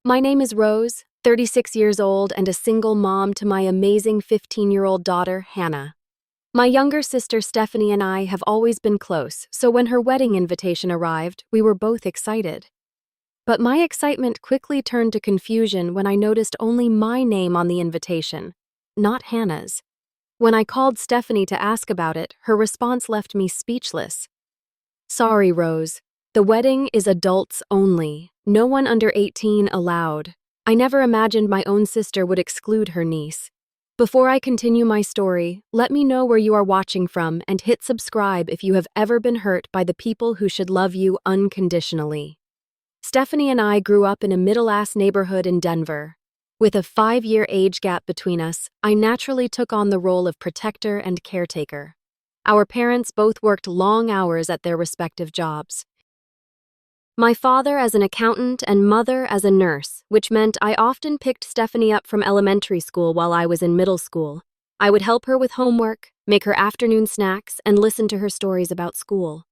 My name is Rose, 36 years old and a single mom to my amazing 15-year-old daughter, Hannah. My younger sister Stephanie and I have always been close, so when her wedding invitation arrived, we were both excited. But my excitement quickly turned to confusion when I noticed only my name on the invitation, not Hannah's. When I called Stephanie to ask about it, her response left me speechless. "Sorry, Rose. The wedding is adults only. No one under 18 allowed. I never imagined my own sister would exclude her niece." Before I continue my story, let me know where you are watching from and hit subscribe if you have ever been hurt by the people who should love you unconditionally. Stephanie and I grew up in a middle-class neighborhood in Denver. With a 5-year age gap between us, I naturally took on the role of protector and caretaker. Our parents both worked long hours at their respective jobs. My father as an accountant and mother as a nurse, which meant I often picked Stephanie up from elementary school while I was in middle school. I would help her with homework, make her afternoon snacks, and listen to her stories about school.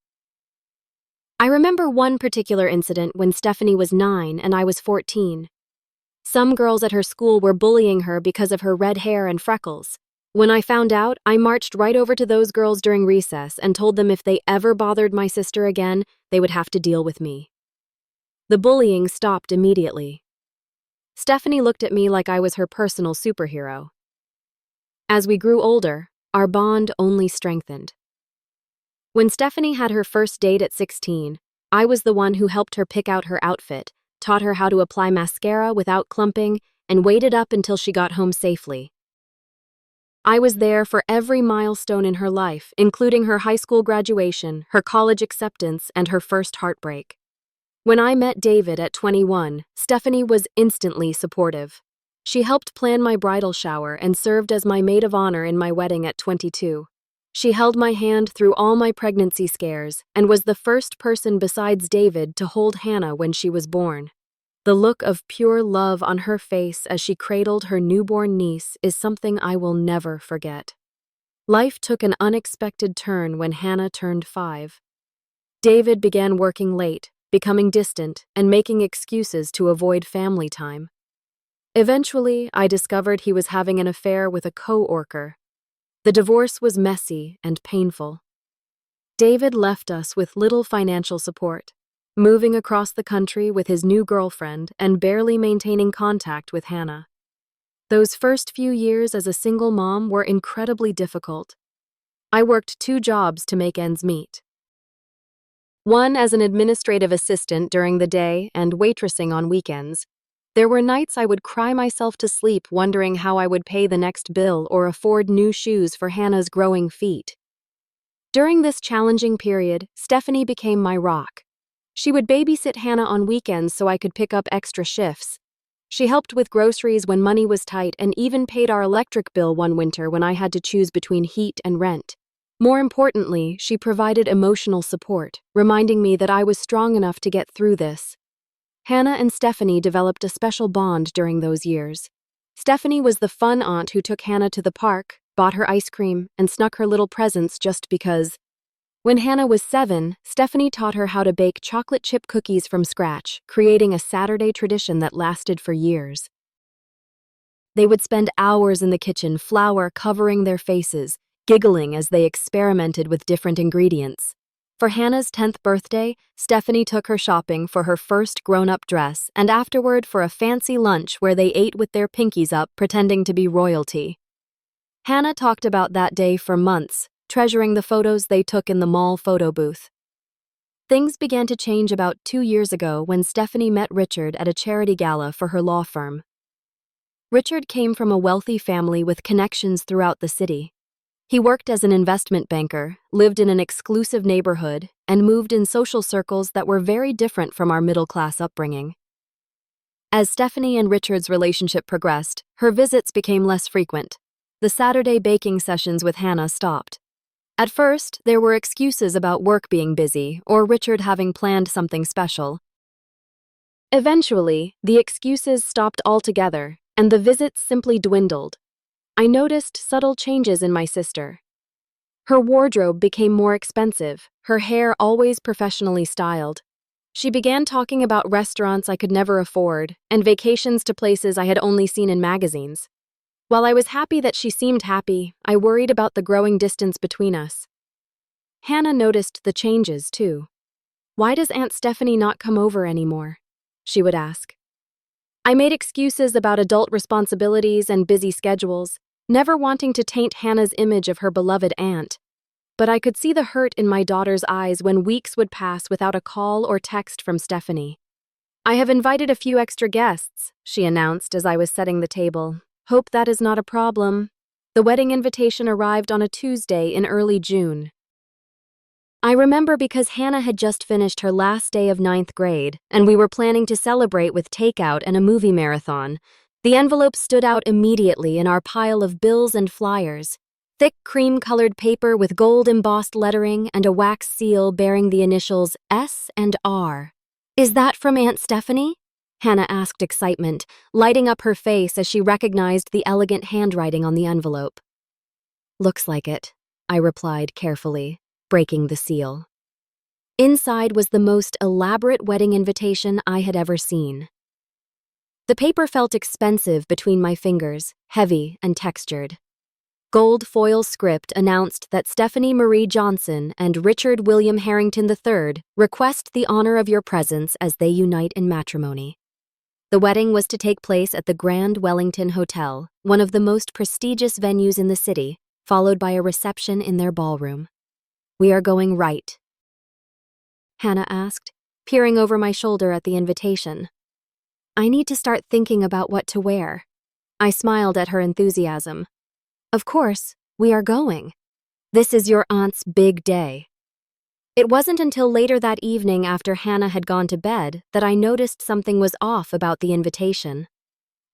I remember one particular incident when Stephanie was 9 and I was 14. Some girls at her school were bullying her because of her red hair and freckles. When I found out, I marched right over to those girls during recess and told them if they ever bothered my sister again, they would have to deal with me. The bullying stopped immediately. Stephanie looked at me like I was her personal superhero. As we grew older, our bond only strengthened. When Stephanie had her first date at 16, I was the one who helped her pick out her outfit, taught her how to apply mascara without clumping, and waited up until she got home safely. I was there for every milestone in her life, including her high school graduation, her college acceptance, and her first heartbreak. When I met David at 21, Stephanie was instantly supportive. She helped plan my bridal shower and served as my maid of honor in my wedding at 22. She held my hand through all my pregnancy scares and was the first person besides David to hold Hannah when she was born. The look of pure love on her face as she cradled her newborn niece is something I will never forget. Life took an unexpected turn when Hannah turned 5. David began working late, becoming distant, and making excuses to avoid family time. Eventually, I discovered he was having an affair with a co-worker. The divorce was messy and painful. David left us with little financial support, moving across the country with his new girlfriend and barely maintaining contact with Hannah. Those first few years as a single mom were incredibly difficult. I worked 2 jobs to make ends meet. One as an administrative assistant during the day and waitressing on weekends. There were nights I would cry myself to sleep wondering how I would pay the next bill or afford new shoes for Hannah's growing feet. During this challenging period, Stephanie became my rock. She would babysit Hannah on weekends so I could pick up extra shifts. She helped with groceries when money was tight and even paid our electric bill one winter when I had to choose between heat and rent. More importantly, she provided emotional support, reminding me that I was strong enough to get through this. Hannah and Stephanie developed a special bond during those years. Stephanie was the fun aunt who took Hannah to the park, bought her ice cream, and snuck her little presents just because. When Hannah was 7, Stephanie taught her how to bake chocolate chip cookies from scratch, creating a Saturday tradition that lasted for years. They would spend hours in the kitchen, flour covering their faces, giggling as they experimented with different ingredients. For Hannah's 10th birthday, Stephanie took her shopping for her first grown-up dress and afterward for a fancy lunch where they ate with their pinkies up, pretending to be royalty. Hannah talked about that day for months, treasuring the photos they took in the mall photo booth. Things began to change about 2 years ago when Stephanie met Richard at a charity gala for her law firm. Richard came from a wealthy family with connections throughout the city. He worked as an investment banker, lived in an exclusive neighborhood, and moved in social circles that were very different from our middle-class upbringing. As Stephanie and Richard's relationship progressed, her visits became less frequent. The Saturday baking sessions with Hannah stopped. At first, there were excuses about work being busy or Richard having planned something special. Eventually, the excuses stopped altogether, and the visits simply dwindled. I noticed subtle changes in my sister. Her wardrobe became more expensive, her hair always professionally styled. She began talking about restaurants I could never afford and vacations to places I had only seen in magazines. While I was happy that she seemed happy, I worried about the growing distance between us. Hannah noticed the changes, too. "Why does Aunt Stephanie not come over anymore?" she would ask. I made excuses about adult responsibilities and busy schedules, never wanting to taint Hannah's image of her beloved aunt. But I could see the hurt in my daughter's eyes when weeks would pass without a call or text from Stephanie. "I have invited a few extra guests," she announced as I was setting the table. "Hope that is not a problem." The wedding invitation arrived on a Tuesday in early June. I remember because Hannah had just finished her last day of 9th grade, and we were planning to celebrate with takeout and a movie marathon. The envelope stood out immediately in our pile of bills and flyers. Thick cream-colored paper with gold-embossed lettering and a wax seal bearing the initials S and R. "Is that from Aunt Stephanie?" Hannah asked excitement, lighting up her face as she recognized the elegant handwriting on the envelope. "Looks like it," I replied carefully, breaking the seal. Inside was the most elaborate wedding invitation I had ever seen. The paper felt expensive between my fingers, heavy and textured. Gold foil script announced that Stephanie Marie Johnson and Richard William Harrington III request the honor of your presence as they unite in matrimony. The wedding was to take place at the Grand Wellington Hotel, one of the most prestigious venues in the city, followed by a reception in their ballroom. "We are going right?" Hannah asked, peering over my shoulder at the invitation. "I need to start thinking about what to wear." I smiled at her enthusiasm. "Of course, we are going. This is your aunt's big day." It wasn't until later that evening after Hannah had gone to bed that I noticed something was off about the invitation.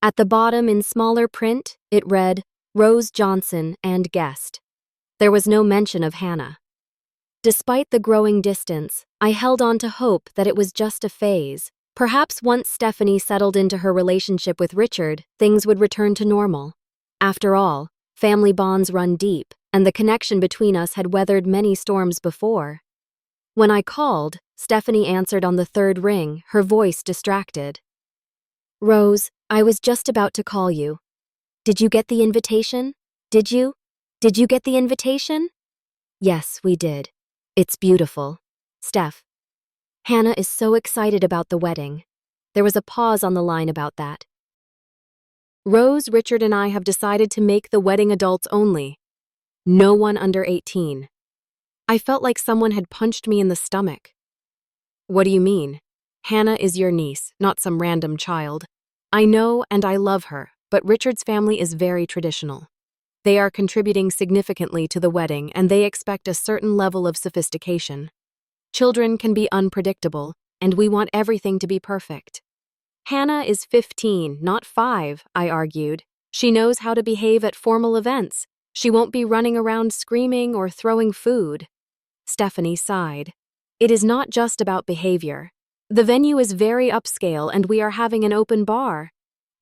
At the bottom in smaller print, it read, "Rose Johnson and guest." There was no mention of Hannah. Despite the growing distance, I held on to hope that it was just a phase. Perhaps once Stephanie settled into her relationship with Richard, things would return to normal. After all, family bonds run deep, and the connection between us had weathered many storms before. When I called, Stephanie answered on the third ring, her voice distracted. "Rose, I was just about to call you. Did you get the invitation? Did you? Did you get the invitation?" "Yes, we did. It's beautiful. Steph. Hannah is so excited about the wedding." There was a pause on the line about that. "Rose, Richard, and I have decided to make the wedding adults only. No one under 18. I felt like someone had punched me in the stomach. "What do you mean? Hannah is your niece, not some random child. I know and I love her, but Richard's family is very traditional. They are contributing significantly to the wedding, and they expect a certain level of sophistication. Children can be unpredictable, and we want everything to be perfect." "Hannah is 15, not 5, I argued. "She knows how to behave at formal events. She won't be running around screaming or throwing food." Stephanie sighed. "It is not just about behavior. The venue is very upscale, and we are having an open bar.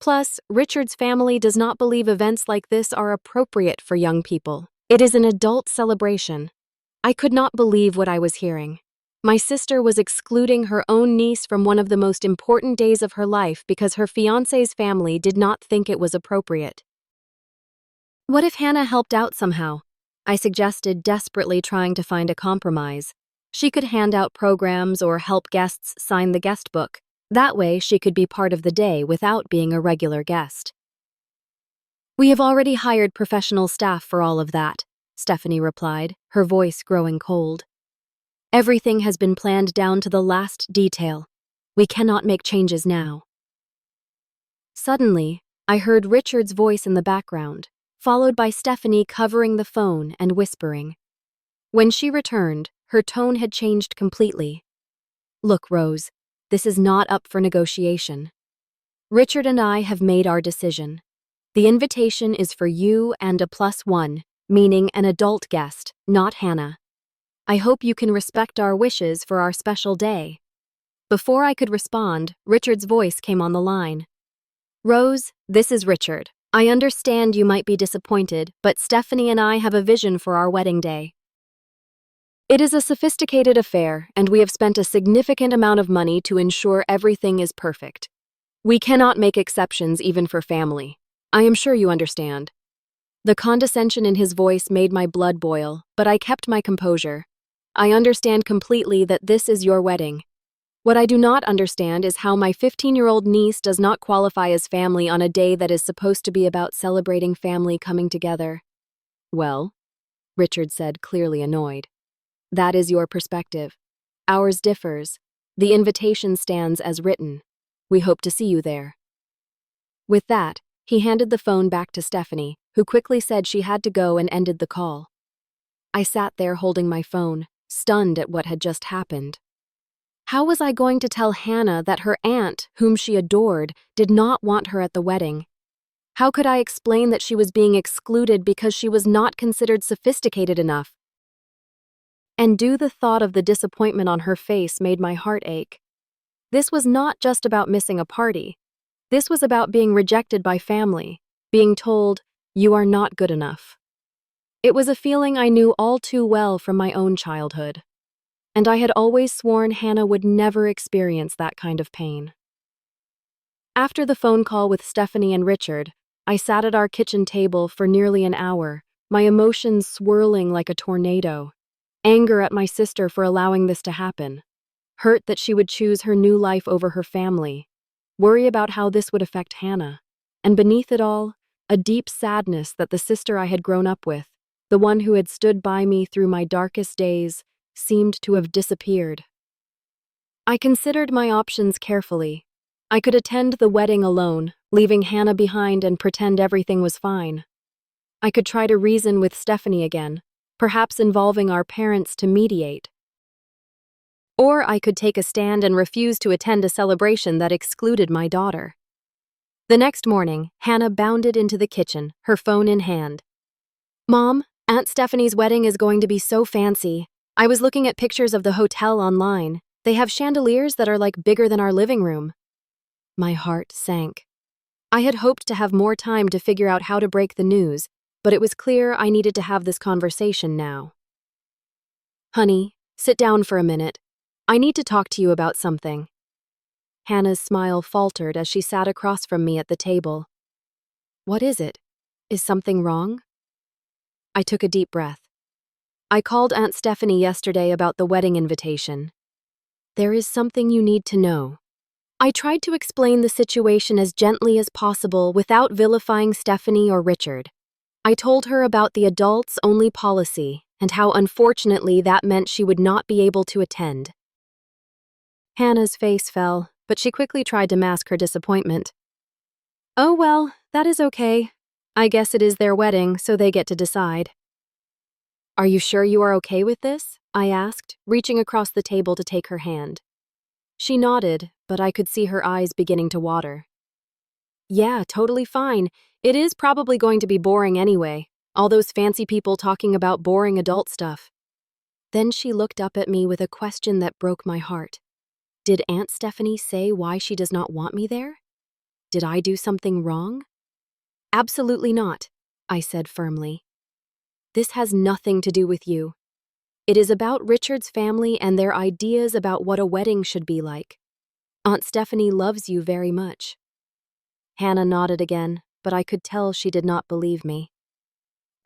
Plus, Richard's family does not believe events like this are appropriate for young people. It is an adult celebration." I could not believe what I was hearing. My sister was excluding her own niece from one of the most important days of her life because her fiancé's family did not think it was appropriate. "What if Hannah helped out somehow?" I suggested, desperately trying to find a compromise. She could hand out programs or help guests sign the guest book. That way, she could be part of the day without being a regular guest. "We have already hired professional staff for all of that," Stephanie replied, her voice growing cold. "Everything has been planned down to the last detail. We cannot make changes now." Suddenly, I heard Richard's voice in the background, followed by Stephanie covering the phone and whispering. When she returned, her tone had changed completely. "Look, Rose, this is not up for negotiation. Richard and I have made our decision. The invitation is for you and a +1, meaning an adult guest, not Hannah. I hope you can respect our wishes for our special day." Before I could respond, Richard's voice came on the line. "Rose, this is Richard. I understand you might be disappointed, but Stephanie and I have a vision for our wedding day. It is a sophisticated affair, and we have spent a significant amount of money to ensure everything is perfect. We cannot make exceptions even for family. I am sure you understand." The condescension in his voice made my blood boil, but I kept my composure. "I understand completely that this is your wedding. What I do not understand is how my 15-year-old niece does not qualify as family on a day that is supposed to be about celebrating family coming together." "Well," Richard said, clearly annoyed, "that is your perspective. Ours differs. The invitation stands as written. We hope to see you there." With that, he handed the phone back to Stephanie, who quickly said she had to go and ended the call. I sat there holding my phone, stunned at what had just happened. How was I going to tell Hannah that her aunt, whom she adored, did not want her at the wedding? How could I explain that she was being excluded because she was not considered sophisticated enough? And the thought of the disappointment on her face made my heart ache. This was not just about missing a party. This was about being rejected by family, being told, "You are not good enough." It was a feeling I knew all too well from my own childhood. And I had always sworn Hannah would never experience that kind of pain. After the phone call with Stephanie and Richard, I sat at our kitchen table for nearly an hour, my emotions swirling like a tornado. Anger at my sister for allowing this to happen. Hurt that she would choose her new life over her family. Worry about how this would affect Hannah. And beneath it all, a deep sadness that the sister I had grown up with, the one who had stood by me through my darkest days, seemed to have disappeared. I considered my options carefully. I could attend the wedding alone, leaving Hannah behind and pretend everything was fine. I could try to reason with Stephanie again, perhaps involving our parents to mediate. Or I could take a stand and refuse to attend a celebration that excluded my daughter. The next morning, Hannah bounded into the kitchen, her phone in hand. "Mom, Aunt Stephanie's wedding is going to be so fancy. I was looking at pictures of the hotel online. They have chandeliers that are like bigger than our living room." My heart sank. I had hoped to have more time to figure out how to break the news, but it was clear I needed to have this conversation now. "Honey, sit down for a minute. I need to talk to you about something." Hannah's smile faltered as she sat across from me at the table. "What is it? Is something wrong?" I took a deep breath. "I called Aunt Stephanie yesterday about the wedding invitation. There is something you need to know." I tried to explain the situation as gently as possible without vilifying Stephanie or Richard. I told her about the adults-only policy and how unfortunately that meant she would not be able to attend. Hannah's face fell, but she quickly tried to mask her disappointment. "Oh well, that is okay. I guess it is their wedding, so they get to decide." "Are you sure you are okay with this?" I asked, reaching across the table to take her hand. She nodded, but I could see her eyes beginning to water. "Yeah, totally fine. It is probably going to be boring anyway. All those fancy people talking about boring adult stuff." Then she looked up at me with a question that broke my heart. Did Aunt Stephanie say why she does not want me there? Did I do something wrong? "Absolutely not," I said firmly. "This has nothing to do with you. It is about Richard's family and their ideas about what a wedding should be like. Aunt Stephanie loves you very much." Hannah nodded again, but I could tell she did not believe me.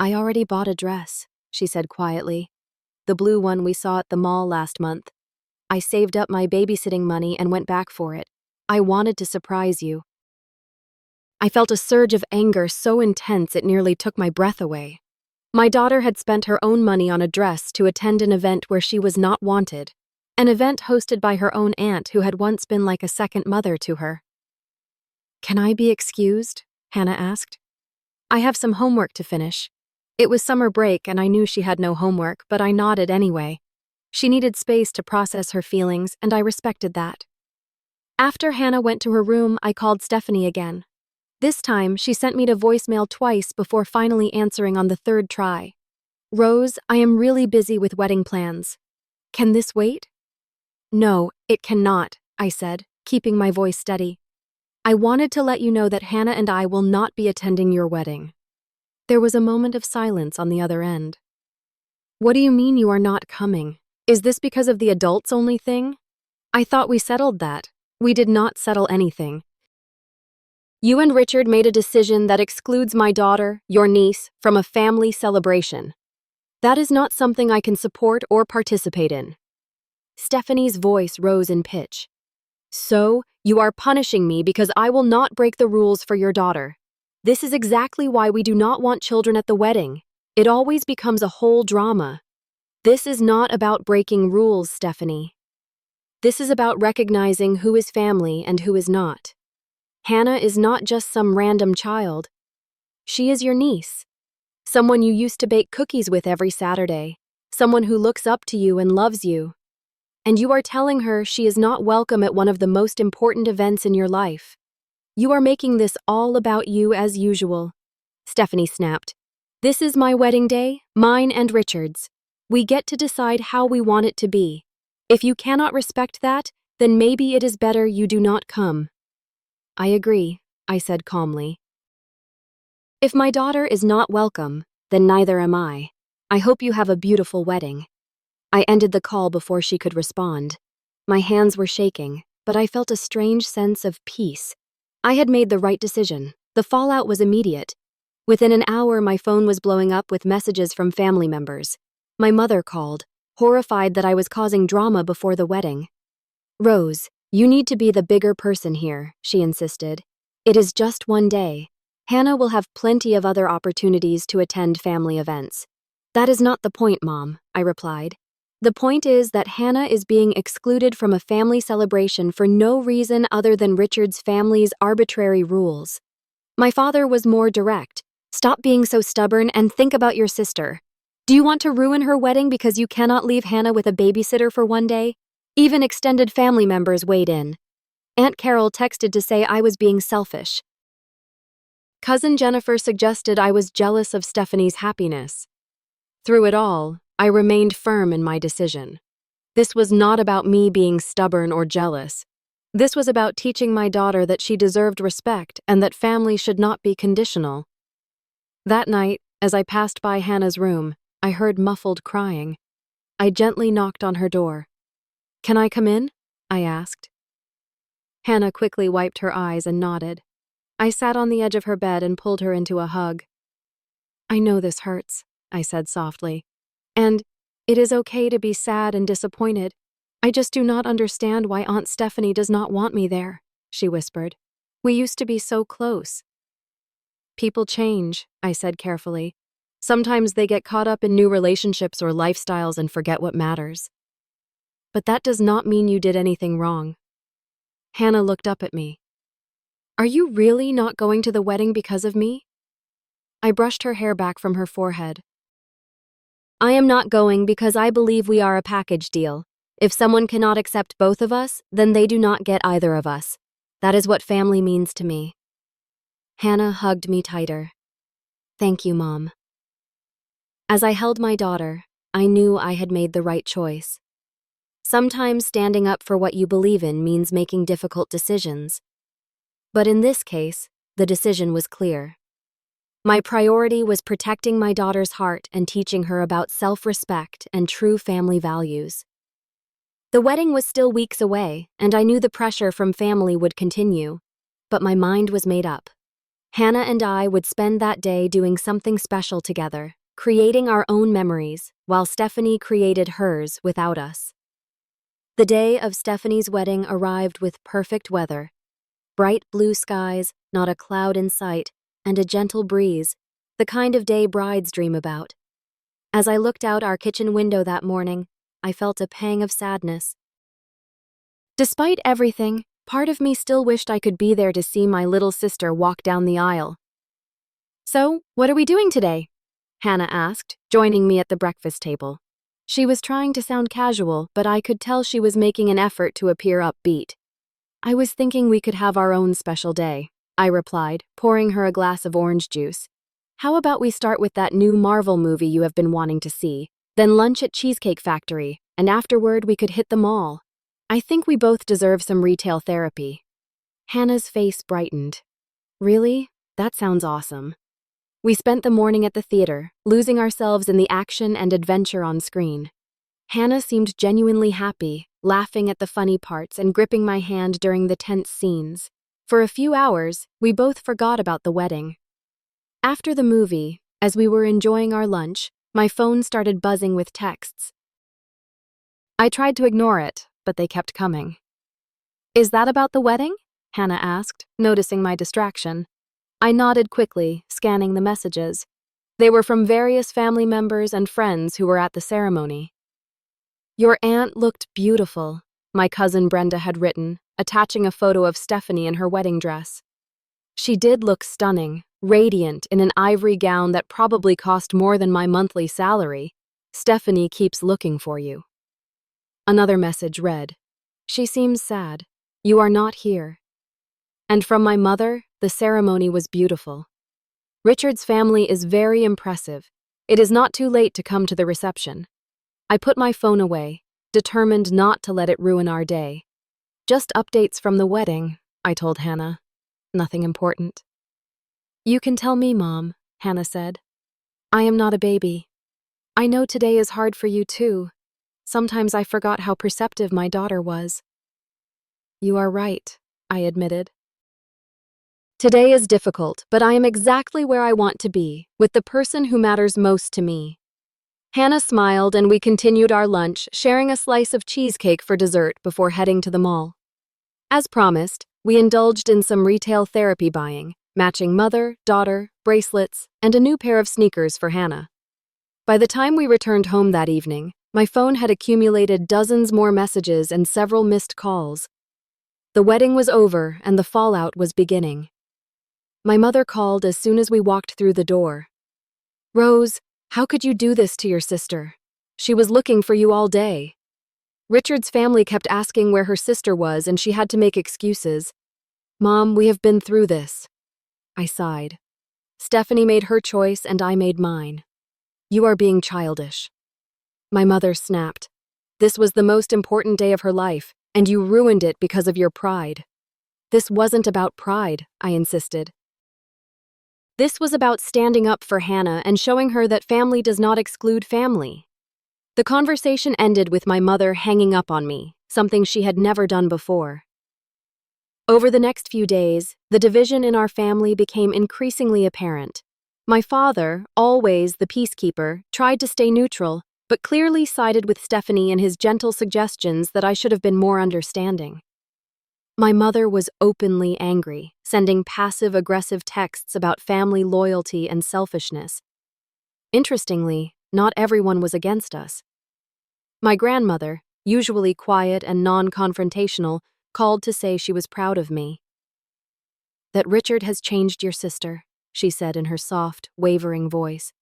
"I already bought a dress," she said quietly. "The blue one we saw at the mall last month. I saved up my babysitting money and went back for it. I wanted to surprise you." I felt a surge of anger so intense it nearly took my breath away. My daughter had spent her own money on a dress to attend an event where she was not wanted, an event hosted by her own aunt who had once been like a second mother to her. "Can I be excused?" Hannah asked. "I have some homework to finish." It was summer break and I knew she had no homework, but I nodded anyway. She needed space to process her feelings, and I respected that. After Hannah went to her room, I called Stephanie again. This time, she sent me to voicemail twice before finally answering on the third try. "Rose, I am really busy with wedding plans. Can this wait?" "No, it cannot," I said, keeping my voice steady. "I wanted to let you know that Hannah and I will not be attending your wedding." There was a moment of silence on the other end. What do you mean you are not coming? Is this because of the adults only thing? I thought we settled that. We did not settle anything. You and Richard made a decision that excludes my daughter, your niece, from a family celebration. That is not something I can support or participate in. Stephanie's voice rose in pitch. So, you are punishing me because I will not break the rules for your daughter. This is exactly why we do not want children at the wedding. It always becomes a whole drama. This is not about breaking rules, Stephanie. This is about recognizing who is family and who is not. Hannah is not just some random child. She is your niece. Someone you used to bake cookies with every Saturday. Someone who looks up to you and loves you. And you are telling her she is not welcome at one of the most important events in your life. You are making this all about you as usual. Stephanie snapped. This is my wedding day, mine and Richard's. We get to decide how we want it to be. If you cannot respect that, then maybe it is better you do not come. I agree, I said calmly. If my daughter is not welcome, then neither am I. I hope you have a beautiful wedding. I ended the call before she could respond. My hands were shaking, but I felt a strange sense of peace. I had made the right decision. The fallout was immediate. Within an hour, my phone was blowing up with messages from family members. My mother called, horrified that I was causing drama before the wedding. Rose, you need to be the bigger person here, she insisted. It is just one day. Hannah will have plenty of other opportunities to attend family events. That is not the point, Mom, I replied. The point is that Hannah is being excluded from a family celebration for no reason other than Richard's family's arbitrary rules. My father was more direct. Stop being so stubborn and think about your sister. Do you want to ruin her wedding because you cannot leave Hannah with a babysitter for one day? Even extended family members weighed in. Aunt Carol texted to say I was being selfish. Cousin Jennifer suggested I was jealous of Stephanie's happiness. Through it all, I remained firm in my decision. This was not about me being stubborn or jealous. This was about teaching my daughter that she deserved respect and that family should not be conditional. That night, as I passed by Hannah's room, I heard muffled crying. I gently knocked on her door. Can I come in? I asked. Hannah quickly wiped her eyes and nodded. I sat on the edge of her bed and pulled her into a hug. I know this hurts, I said softly. And it is okay to be sad and disappointed. I just do not understand why Aunt Stephanie does not want me there, she whispered. We used to be so close. People change, I said carefully. Sometimes they get caught up in new relationships or lifestyles and forget what matters. But that does not mean you did anything wrong. Hannah looked up at me. Are you really not going to the wedding because of me? I brushed her hair back from her forehead. I am not going because I believe we are a package deal. If someone cannot accept both of us, then they do not get either of us. That is what family means to me. Hannah hugged me tighter. Thank you, Mom. As I held my daughter, I knew I had made the right choice. Sometimes standing up for what you believe in means making difficult decisions. But in this case, the decision was clear. My priority was protecting my daughter's heart and teaching her about self-respect and true family values. The wedding was still weeks away, and I knew the pressure from family would continue, but my mind was made up. Hannah and I would spend that day doing something special together, creating our own memories, while Stephanie created hers without us. The day of Stephanie's wedding arrived with perfect weather. Bright blue skies, not a cloud in sight, and a gentle breeze, the kind of day brides dream about. As I looked out our kitchen window that morning, I felt a pang of sadness. Despite everything, part of me still wished I could be there to see my little sister walk down the aisle. So, what are we doing today? Hannah asked, joining me at the breakfast table. She was trying to sound casual, but I could tell she was making an effort to appear upbeat. I was thinking we could have our own special day, I replied, pouring her a glass of orange juice. How about we start with that new Marvel movie you have been wanting to see, then lunch at Cheesecake Factory, and afterward we could hit the mall. I think we both deserve some retail therapy. Hannah's face brightened. Really? That sounds awesome. We spent the morning at the theater, losing ourselves in the action and adventure on screen. Hannah seemed genuinely happy, laughing at the funny parts and gripping my hand during the tense scenes. For a few hours, we both forgot about the wedding. After the movie, as we were enjoying our lunch, my phone started buzzing with texts. I tried to ignore it, but they kept coming. "Is that about the wedding?" Hannah asked, noticing my distraction. I nodded quickly, scanning the messages. They were from various family members and friends who were at the ceremony. "Your aunt looked beautiful," my cousin Brenda had written, attaching a photo of Stephanie in her wedding dress. She did look stunning, radiant in an ivory gown that probably cost more than my monthly salary. "Stephanie keeps looking for you." Another message read, "She seems sad. You are not here." And from my mother, the ceremony was beautiful. "Richard's family is very impressive. It is not too late to come to the reception." I put my phone away, determined not to let it ruin our day. "Just updates from the wedding," I told Hannah. "Nothing important." "You can tell me, Mom," Hannah said. "I am not a baby. I know today is hard for you too. Sometimes I forgot how perceptive my daughter was." "You are right," I admitted. "Today is difficult, but I am exactly where I want to be, with the person who matters most to me." Hannah smiled and we continued our lunch, sharing a slice of cheesecake for dessert before heading to the mall. As promised, we indulged in some retail therapy buying, matching mother, daughter, bracelets, and a new pair of sneakers for Hannah. By the time we returned home that evening, my phone had accumulated dozens more messages and several missed calls. The wedding was over and the fallout was beginning. My mother called as soon as we walked through the door. "Rose, how could you do this to your sister? She was looking for you all day." Richard's family kept asking where her sister was and she had to make excuses. "Mom, we have been through this." I sighed. "Stephanie made her choice and I made mine. You are being childish." My mother snapped. "This was the most important day of her life, and you ruined it because of your pride." "This wasn't about pride," I insisted. "This was about standing up for Hannah and showing her that family does not exclude family." The conversation ended with my mother hanging up on me, something she had never done before. Over the next few days, the division in our family became increasingly apparent. My father, always the peacekeeper, tried to stay neutral, but clearly sided with Stephanie in his gentle suggestions that I should have been more understanding. My mother was openly angry, sending passive-aggressive texts about family loyalty and selfishness. Interestingly, not everyone was against us. My grandmother, usually quiet and non-confrontational, called to say she was proud of me. "That Richard has changed your sister," she said in her soft, wavering voice.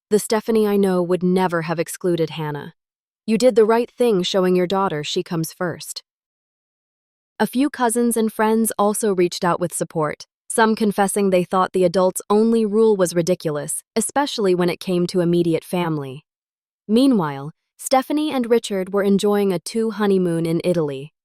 "The Stephanie I know would never have excluded Hannah. You did the right thing showing your daughter she comes first." A few cousins and friends also reached out with support, some confessing they thought the adults' only rule was ridiculous, especially when it came to immediate family. Meanwhile, Stephanie and Richard were enjoying a honeymoon in Italy.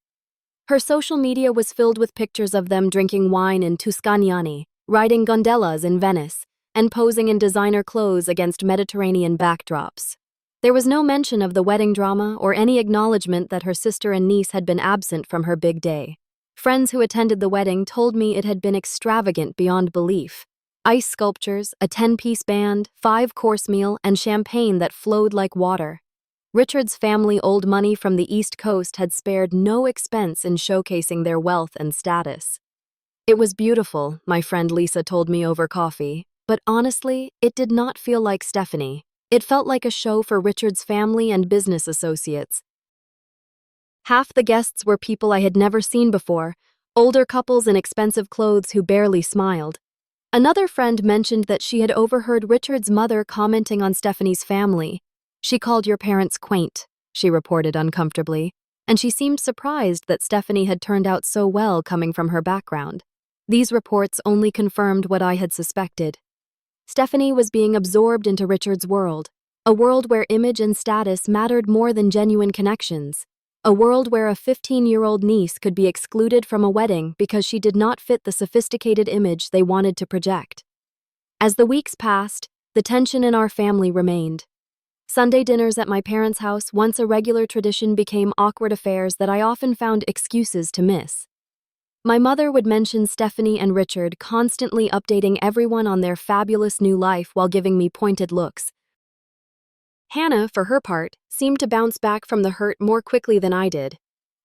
Her social media was filled with pictures of them drinking wine in Tuscany, riding gondolas in Venice, and posing in designer clothes against Mediterranean backdrops. There was no mention of the wedding drama or any acknowledgement that her sister and niece had been absent from her big day. Friends who attended the wedding told me it had been extravagant beyond belief. Ice sculptures, a 10-piece band, 5-course meal, and champagne that flowed like water. Richard's family old money from the East Coast had spared no expense in showcasing their wealth and status. "It was beautiful," my friend Lisa told me over coffee, but honestly, it did not feel like Stephanie. It felt like a show for Richard's family and business associates. Half the guests were people I had never seen before, older couples in expensive clothes who barely smiled. Another friend mentioned that she had overheard Richard's mother commenting on Stephanie's family. "She called your parents quaint," she reported uncomfortably, and she seemed surprised that Stephanie had turned out so well coming from her background. These reports only confirmed what I had suspected. Stephanie was being absorbed into Richard's world, a world where image and status mattered more than genuine connections, a world where a 15-year-old niece could be excluded from a wedding because she did not fit the sophisticated image they wanted to project. As the weeks passed, the tension in our family remained. Sunday dinners at my parents' house, once a regular tradition, became awkward affairs that I often found excuses to miss. My mother would mention Stephanie and Richard, constantly updating everyone on their fabulous new life while giving me pointed looks. Hannah, for her part, seemed to bounce back from the hurt more quickly than I did.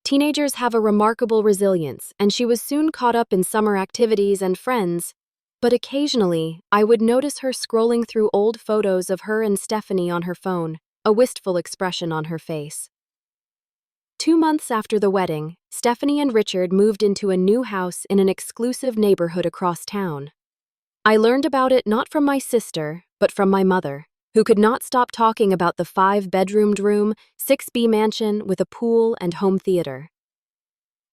Teenagers have a remarkable resilience, and she was soon caught up in summer activities and friends. But occasionally, I would notice her scrolling through old photos of her and Stephanie on her phone, a wistful expression on her face. 2 months after the wedding, Stephanie and Richard moved into a new house in an exclusive neighborhood across town. I learned about it not from my sister, but from my mother, who could not stop talking about the 5-bedroomed room, 6B mansion with a pool and home theater.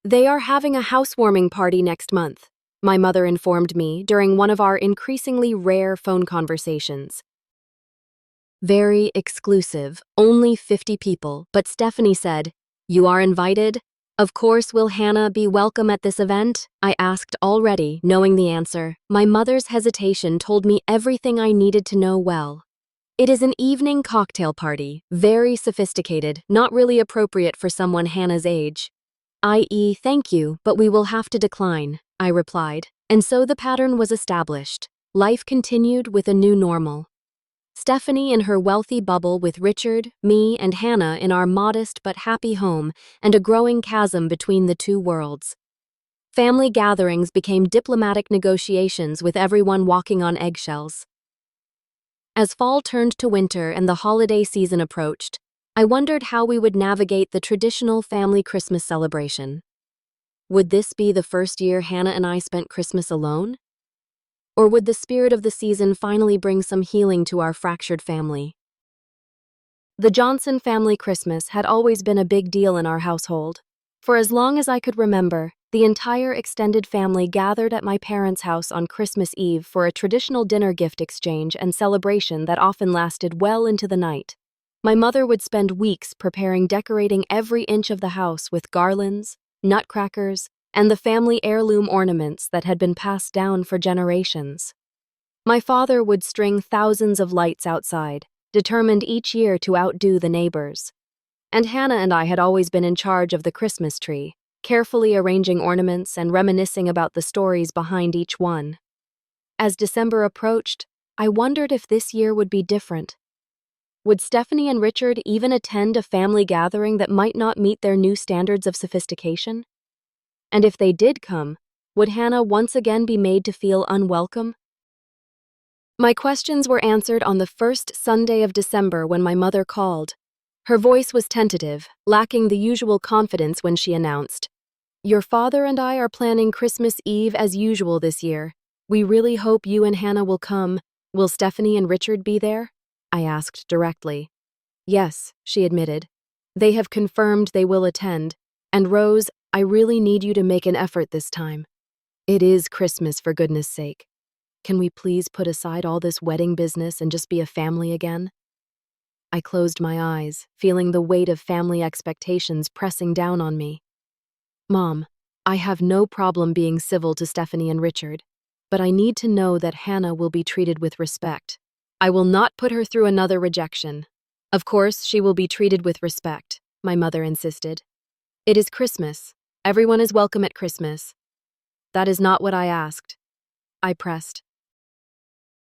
"They are having a housewarming party next month," my mother informed me during one of our increasingly rare phone conversations. "Very exclusive, only 50 people, but Stephanie said, 'You are invited?' 'Of course, will Hannah be welcome at this event?' I asked, already knowing the answer. My mother's hesitation told me everything I needed to know well. "It is an evening cocktail party, very sophisticated, not really appropriate for someone Hannah's age." "I.e., thank you, but we will have to decline," I replied. And so the pattern was established. Life continued with a new normal. Stephanie in her wealthy bubble with Richard, me, and Hannah in our modest but happy home, and a growing chasm between the two worlds. Family gatherings became diplomatic negotiations with everyone walking on eggshells. As fall turned to winter and the holiday season approached, I wondered how we would navigate the traditional family Christmas celebration. Would this be the first year Hannah and I spent Christmas alone? Or would the spirit of the season finally bring some healing to our fractured family? The Johnson family Christmas had always been a big deal in our household. For as long as I could remember, the entire extended family gathered at my parents' house on Christmas Eve for a traditional dinner gift exchange and celebration that often lasted well into the night. My mother would spend weeks decorating every inch of the house with garlands, nutcrackers, and the family heirloom ornaments that had been passed down for generations. My father would string thousands of lights outside, determined each year to outdo the neighbors. And Hannah and I had always been in charge of the Christmas tree, carefully arranging ornaments and reminiscing about the stories behind each one. As December approached, I wondered if this year would be different. Would Stephanie and Richard even attend a family gathering that might not meet their new standards of sophistication? And if they did come, would Hannah once again be made to feel unwelcome? My questions were answered on the first Sunday of December when my mother called. Her voice was tentative, lacking the usual confidence when she announced, "Your father and I are planning Christmas Eve as usual this year. We really hope you and Hannah will come. Will Stephanie and Richard be there?" I asked directly. "Yes," she admitted. "They have confirmed they will attend. And Rose, I really need you to make an effort this time. It is Christmas, for goodness sake. Can we please put aside all this wedding business and just be a family again?" I closed my eyes, feeling the weight of family expectations pressing down on me. "Mom, I have no problem being civil to Stephanie and Richard, but I need to know that Hannah will be treated with respect. I will not put her through another rejection." "Of course, she will be treated with respect," my mother insisted. "It is Christmas. Everyone is welcome at Christmas." "That is not what I asked," I pressed.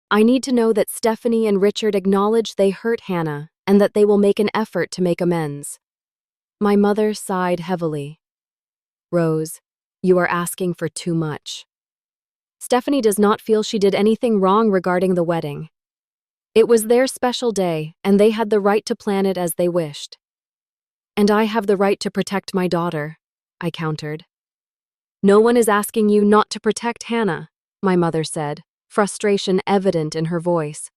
"I need to know that Stephanie and Richard acknowledge they hurt Hannah and that they will make an effort to make amends." My mother sighed heavily. "Rose, you are asking for too much. Stephanie does not feel she did anything wrong regarding the wedding. It was their special day, and they had the right to plan it as they wished. And I have the right to protect my daughter," I countered. "No one is asking you not to protect Hannah," my mother said, frustration evident in her voice.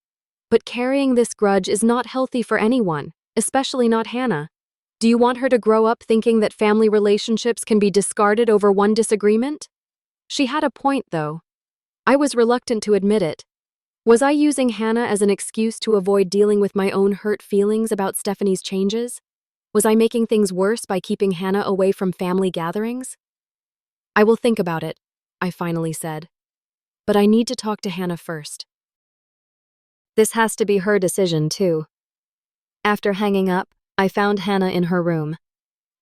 "But carrying this grudge is not healthy for anyone, especially not Hannah. Do you want her to grow up thinking that family relationships can be discarded over one disagreement?" She had a point, though. I was reluctant to admit it. Was I using Hannah as an excuse to avoid dealing with my own hurt feelings about Stephanie's changes? Was I making things worse by keeping Hannah away from family gatherings? "I will think about it," I finally said. "But I need to talk to Hannah first. This has to be her decision, too. After hanging up, I found Hannah in her room.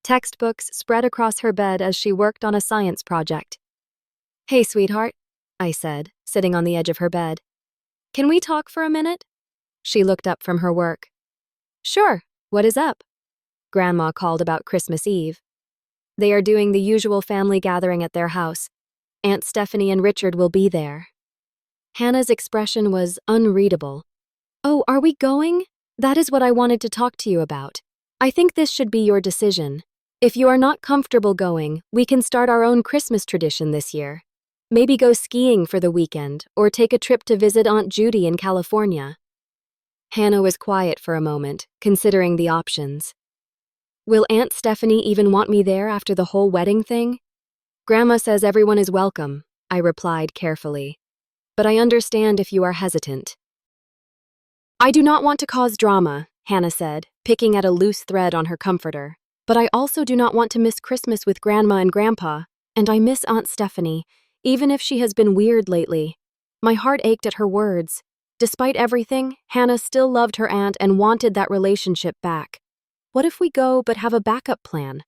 Textbooks spread across her bed as she worked on a science project. "Hey, sweetheart," I said, sitting on the edge of her bed. "Can we talk for a minute?" She looked up from her work. "Sure, what is up?" Grandma called about Christmas Eve. "They are doing the usual family gathering at their house. Aunt Stephanie and Richard will be there." Hannah's expression was unreadable. "Oh, are we going? That is what I wanted to talk to you about. I think this should be your decision. If you are not comfortable going, we can start our own Christmas tradition this year. Maybe go skiing for the weekend or take a trip to visit Aunt Judy in California." Hannah was quiet for a moment, considering the options. "Will Aunt Stephanie even want me there after the whole wedding thing?" "Grandma says everyone is welcome," I replied carefully. "But I understand if you are hesitant." "I do not want to cause drama," Hannah said, picking at a loose thread on her comforter. "But I also do not want to miss Christmas with Grandma and Grandpa, and I miss Aunt Stephanie, even if she has been weird lately." My heart ached at her words. Despite everything, Hannah still loved her aunt and wanted that relationship back. What if we go but have a backup plan?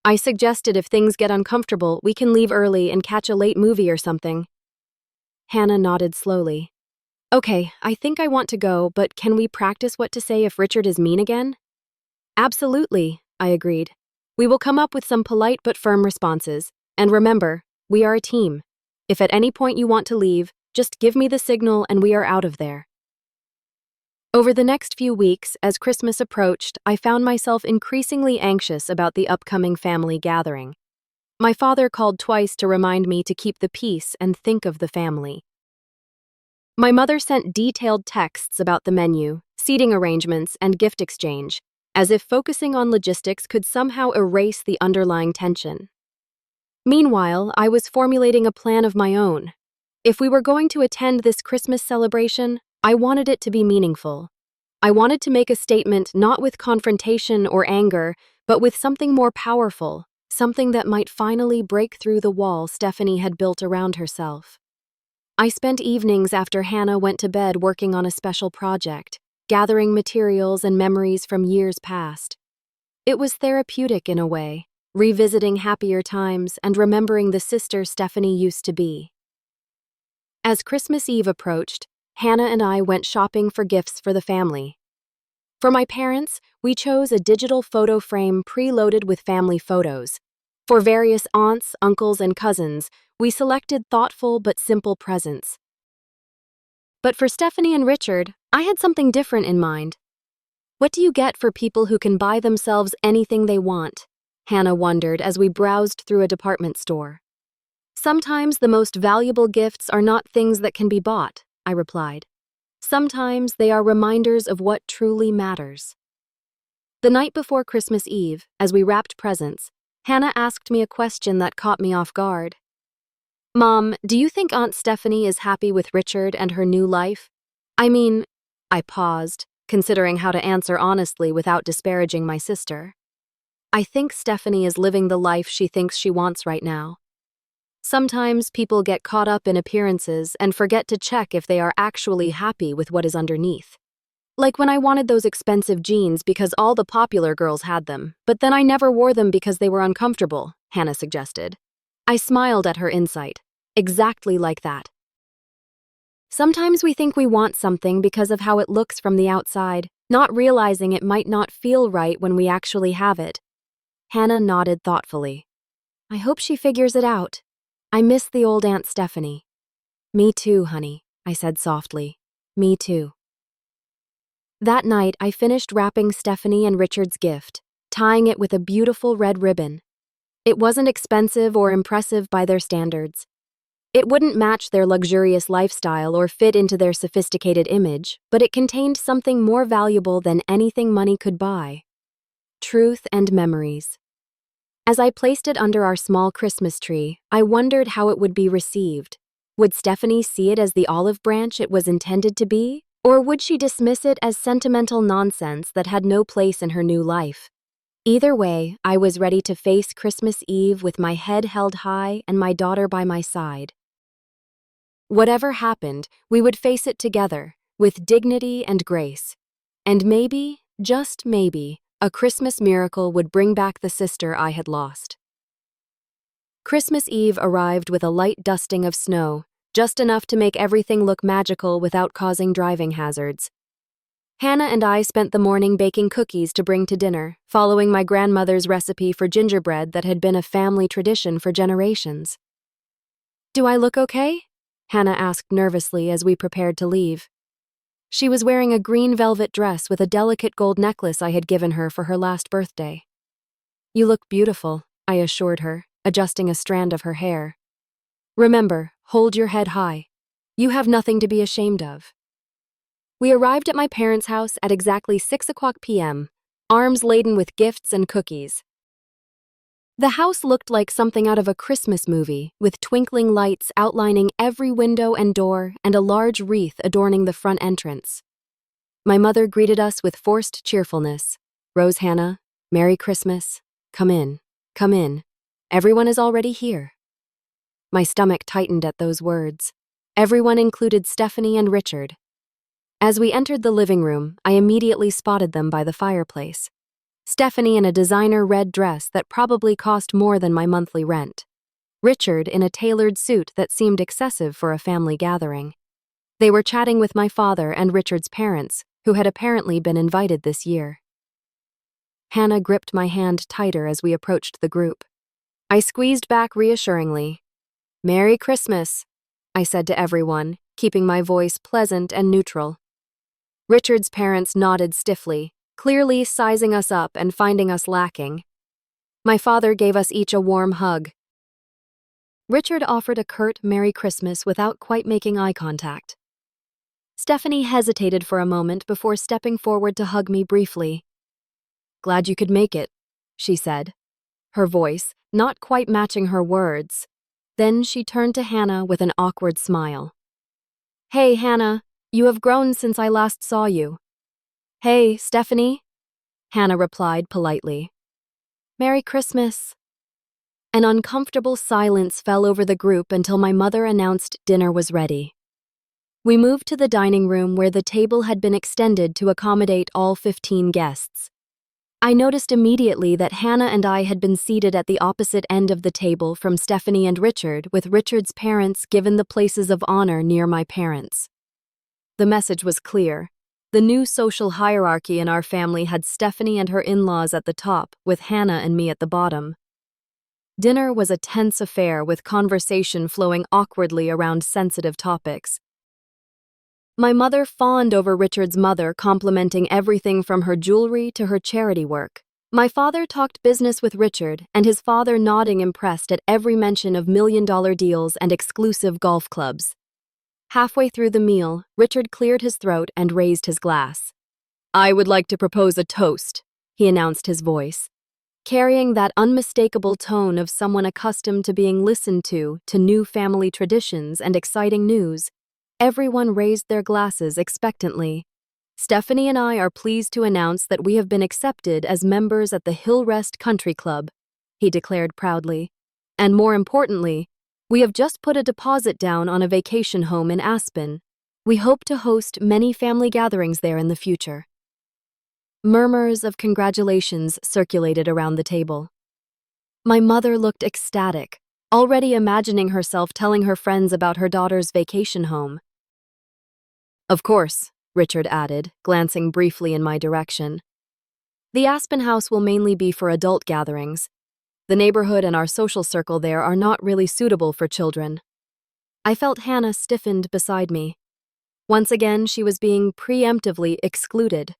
I suggested if things get uncomfortable, we can leave early and catch a late movie or something. Hannah nodded slowly. "Okay, I think I want to go, but can we practice what to say if Richard is mean again?" "Absolutely," I agreed. "We will come up with some polite but firm responses. And remember, we are a team. If at any point you want to leave, just give me the signal and we are out of there." Over the next few weeks, as Christmas approached, I found myself increasingly anxious about the upcoming family gathering. My father called twice to remind me to keep the peace and think of the family. My mother sent detailed texts about the menu, seating arrangements, and gift exchange, as if focusing on logistics could somehow erase the underlying tension. Meanwhile, I was formulating a plan of my own. If we were going to attend this Christmas celebration, I wanted it to be meaningful. I wanted to make a statement not with confrontation or anger, but with something more powerful, something that might finally break through the wall Stephanie had built around herself. I spent evenings after Hannah went to bed working on a special project, gathering materials and memories from years past. It was therapeutic in a way, revisiting happier times and remembering the sister Stephanie used to be. As Christmas Eve approached, Hannah and I went shopping for gifts for the family. For my parents, we chose a digital photo frame preloaded with family photos. For various aunts, uncles, and cousins, we selected thoughtful but simple presents. But for Stephanie and Richard, I had something different in mind. "What do you get for people who can buy themselves anything they want?" Hannah wondered as we browsed through a department store. "Sometimes the most valuable gifts are not things that can be bought," I replied. "Sometimes they are reminders of what truly matters." The night before Christmas Eve, as we wrapped presents, Hannah asked me a question that caught me off guard. "Mom, do you think Aunt Stephanie is happy with Richard and her new life? I paused, considering how to answer honestly without disparaging my sister. "I think Stephanie is living the life she thinks she wants right now. Sometimes people get caught up in appearances and forget to check if they are actually happy with what is underneath. Like when I wanted those expensive jeans because all the popular girls had them, but then I never wore them because they were uncomfortable," Hannah suggested. I smiled at her insight. Exactly like that. Sometimes we think we want something because of how it looks from the outside, not realizing it might not feel right when we actually have it. Hannah nodded thoughtfully. "I hope she figures it out. I miss the old Aunt Stephanie." "Me too, honey," I said softly. "Me too." That night, I finished wrapping Stephanie and Richard's gift, tying it with a beautiful red ribbon. It wasn't expensive or impressive by their standards. It wouldn't match their luxurious lifestyle or fit into their sophisticated image, but it contained something more valuable than anything money could buy: truth and memories. As I placed it under our small Christmas tree, I wondered how it would be received. Would Stephanie see it as the olive branch it was intended to be, or would she dismiss it as sentimental nonsense that had no place in her new life? Either way, I was ready to face Christmas Eve with my head held high and my daughter by my side. Whatever happened, we would face it together, with dignity and grace. And maybe, just maybe, a Christmas miracle would bring back the sister I had lost. Christmas Eve arrived with a light dusting of snow, just enough to make everything look magical without causing driving hazards. Hannah and I spent the morning baking cookies to bring to dinner, following my grandmother's recipe for gingerbread that had been a family tradition for generations. "Do I look okay?" Hannah asked nervously as we prepared to leave. She was wearing a green velvet dress with a delicate gold necklace I had given her for her last birthday. "You look beautiful," I assured her, adjusting a strand of her hair. "Remember, hold your head high. You have nothing to be ashamed of." We arrived at my parents' house at exactly 6 p.m., arms laden with gifts and cookies. The house looked like something out of a Christmas movie, with twinkling lights outlining every window and door and a large wreath adorning the front entrance. My mother greeted us with forced cheerfulness. "Rose Hannah, Merry Christmas. Come in, come in. Everyone is already here." My stomach tightened at those words. Everyone included Stephanie and Richard. As we entered the living room, I immediately spotted them by the fireplace. Stephanie in a designer red dress that probably cost more than my monthly rent. Richard in a tailored suit that seemed excessive for a family gathering. They were chatting with my father and Richard's parents, who had apparently been invited this year. Hannah gripped my hand tighter as we approached the group. I squeezed back reassuringly. "Merry Christmas," I said to everyone, keeping my voice pleasant and neutral. Richard's parents nodded stiffly, clearly sizing us up and finding us lacking. My father gave us each a warm hug. Richard offered a curt Merry Christmas without quite making eye contact. Stephanie hesitated for a moment before stepping forward to hug me briefly. "Glad you could make it," she said, her voice not quite matching her words. Then she turned to Hannah with an awkward smile. "Hey, Hannah, you have grown since I last saw you." "Hey, Stephanie," Hannah replied politely. "Merry Christmas." An uncomfortable silence fell over the group until my mother announced dinner was ready. We moved to the dining room where the table had been extended to accommodate all 15 guests. I noticed immediately that Hannah and I had been seated at the opposite end of the table from Stephanie and Richard, with Richard's parents given the places of honor near my parents. The message was clear. The new social hierarchy in our family had Stephanie and her in-laws at the top, with Hannah and me at the bottom. Dinner was a tense affair, with conversation flowing awkwardly around sensitive topics. My mother fawned over Richard's mother, complimenting everything from her jewelry to her charity work. My father talked business with Richard, and his father nodding impressed at every mention of million-dollar deals and exclusive golf clubs. Halfway through the meal, Richard cleared his throat and raised his glass. "I would like to propose a toast," he announced, his voice carrying that unmistakable tone of someone accustomed to being listened to new family traditions and exciting news. Everyone raised their glasses expectantly. "Stephanie and I are pleased to announce that we have been accepted as members at the Hillrest Country Club," he declared proudly. "And more importantly, we have just put a deposit down on a vacation home in Aspen. We hope to host many family gatherings there in the future." Murmurs of congratulations circulated around the table. My mother looked ecstatic, already imagining herself telling her friends about her daughter's vacation home. "Of course," Richard added, glancing briefly in my direction. "The Aspen house will mainly be for adult gatherings. The neighborhood and our social circle there are not really suitable for children." I felt Hannah stiffened beside me. Once again, she was being preemptively excluded.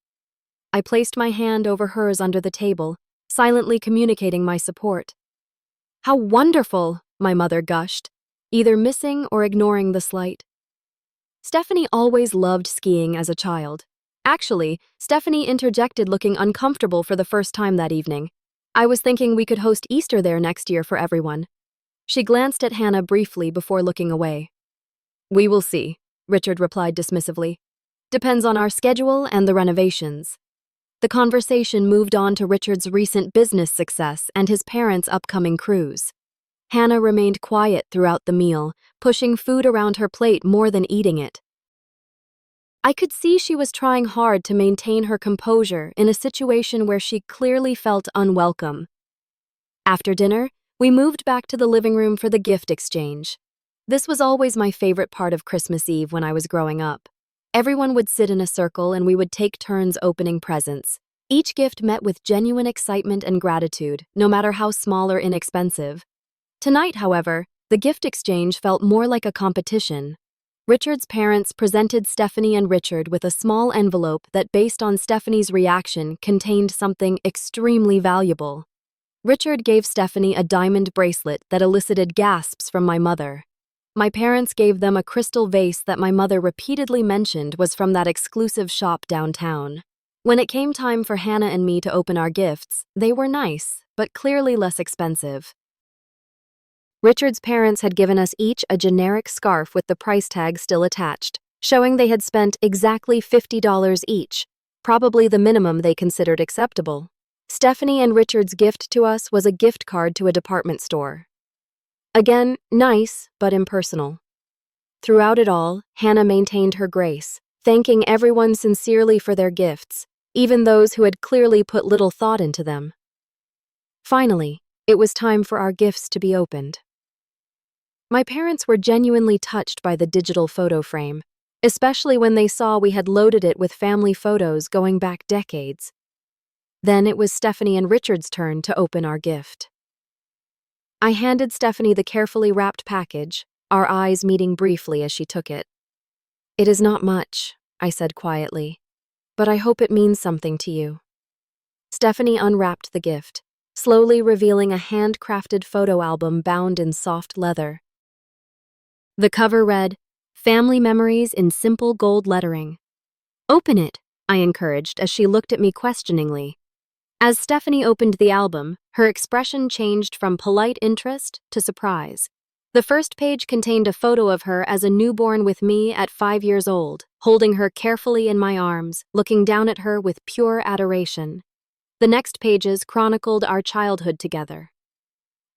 I placed my hand over hers under the table, silently communicating my support. "How wonderful!" my mother gushed, either missing or ignoring the slight. Stephanie always loved skiing as a child. Actually, Stephanie interjected, looking uncomfortable for the first time that evening. "I was thinking we could host Easter there next year for everyone." She glanced at Hannah briefly before looking away. "We will see," Richard replied dismissively. "Depends on our schedule and the renovations." The conversation moved on to Richard's recent business success and his parents' upcoming cruise. Hannah remained quiet throughout the meal, pushing food around her plate more than eating it. I could see she was trying hard to maintain her composure in a situation where she clearly felt unwelcome. After dinner, we moved back to the living room for the gift exchange. This was always my favorite part of Christmas Eve when I was growing up. Everyone would sit in a circle and we would take turns opening presents. Each gift met with genuine excitement and gratitude, no matter how small or inexpensive. Tonight, however, the gift exchange felt more like a competition. Richard's parents presented Stephanie and Richard with a small envelope that, based on Stephanie's reaction, contained something extremely valuable. Richard gave Stephanie a diamond bracelet that elicited gasps from my mother. My parents gave them a crystal vase that my mother repeatedly mentioned was from that exclusive shop downtown. When it came time for Hannah and me to open our gifts, they were nice, but clearly less expensive. Richard's parents had given us each a generic scarf with the price tag still attached, showing they had spent exactly $50 each, probably the minimum they considered acceptable. Stephanie and Richard's gift to us was a gift card to a department store. Again, nice, but impersonal. Throughout it all, Hannah maintained her grace, thanking everyone sincerely for their gifts, even those who had clearly put little thought into them. Finally, it was time for our gifts to be opened. My parents were genuinely touched by the digital photo frame, especially when they saw we had loaded it with family photos going back decades. Then it was Stephanie and Richard's turn to open our gift. I handed Stephanie the carefully wrapped package, our eyes meeting briefly as she took it. "It is not much," I said quietly, "but I hope it means something to you." Stephanie unwrapped the gift, slowly revealing a handcrafted photo album bound in soft leather. The cover read, "Family Memories" in simple gold lettering. "Open it," I encouraged as she looked at me questioningly. As Stephanie opened the album, her expression changed from polite interest to surprise. The first page contained a photo of her as a newborn with me at 5 years old, holding her carefully in my arms, looking down at her with pure adoration. The next pages chronicled our childhood together.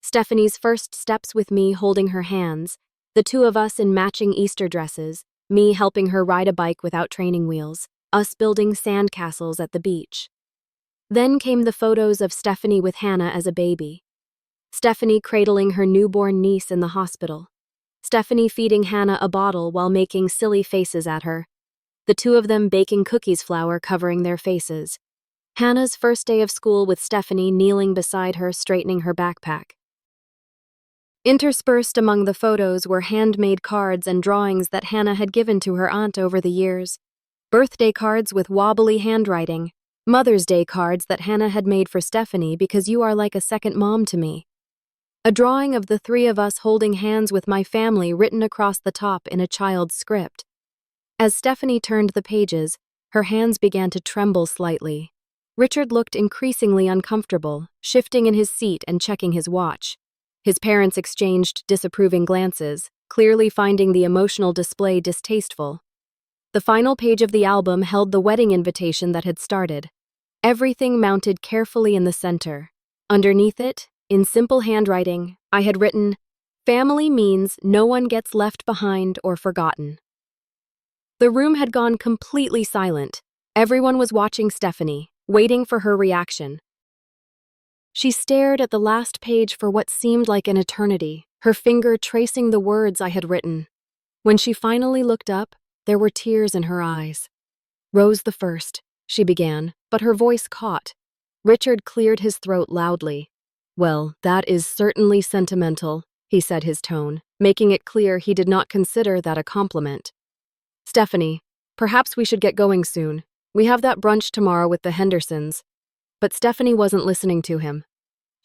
Stephanie's first steps with me holding her hands, the two of us in matching Easter dresses, me helping her ride a bike without training wheels, us building sandcastles at the beach. Then came the photos of Stephanie with Hannah as a baby. Stephanie cradling her newborn niece in the hospital. Stephanie feeding Hannah a bottle while making silly faces at her. The two of them baking cookies flour covering their faces. Hannah's first day of school with Stephanie kneeling beside her straightening her backpack. Interspersed among the photos were handmade cards and drawings that Hannah had given to her aunt over the years. Birthday cards with wobbly handwriting. Mother's Day cards that Hannah had made for Stephanie because you are like a second mom to me. A drawing of the three of us holding hands with my family written across the top in a child's script. As Stephanie turned the pages, her hands began to tremble slightly. Richard looked increasingly uncomfortable, shifting in his seat and checking his watch. His parents exchanged disapproving glances, clearly finding the emotional display distasteful. The final page of the album held the wedding invitation that had started. Everything mounted carefully in the center. Underneath it, in simple handwriting, I had written, "Family means no one gets left behind or forgotten." The room had gone completely silent. Everyone was watching Stephanie, waiting for her reaction. She stared at the last page for what seemed like an eternity, her finger tracing the words I had written. When she finally looked up, there were tears in her eyes. "Rose the first," she began, but her voice caught. Richard cleared his throat loudly. "Well, that is certainly sentimental," he said, his tone, making it clear he did not consider that a compliment. "Stephanie, perhaps we should get going soon. We have that brunch tomorrow with the Hendersons." But Stephanie wasn't listening to him.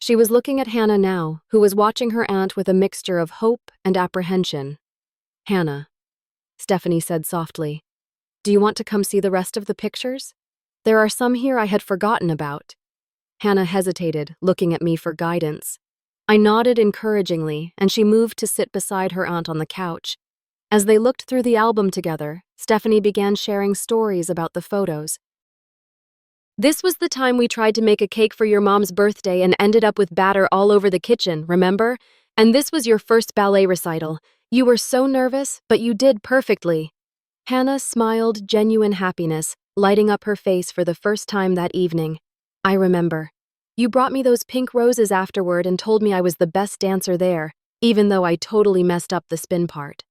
She was looking at Hannah now, who was watching her aunt with a mixture of hope and apprehension. "Hannah," Stephanie said softly, "do you want to come see the rest of the pictures? There are some here I had forgotten about." Hannah hesitated, looking at me for guidance. I nodded encouragingly, and she moved to sit beside her aunt on the couch. As they looked through the album together, Stephanie began sharing stories about the photos. "This was the time we tried to make a cake for your mom's birthday and ended up with batter all over the kitchen, remember? And this was your first ballet recital. You were so nervous, but you did perfectly." Hannah smiled genuine happiness, lighting up her face for the first time that evening. I remember. You brought me those pink roses afterward and told me I was the best dancer there, even though I totally messed up the spin part.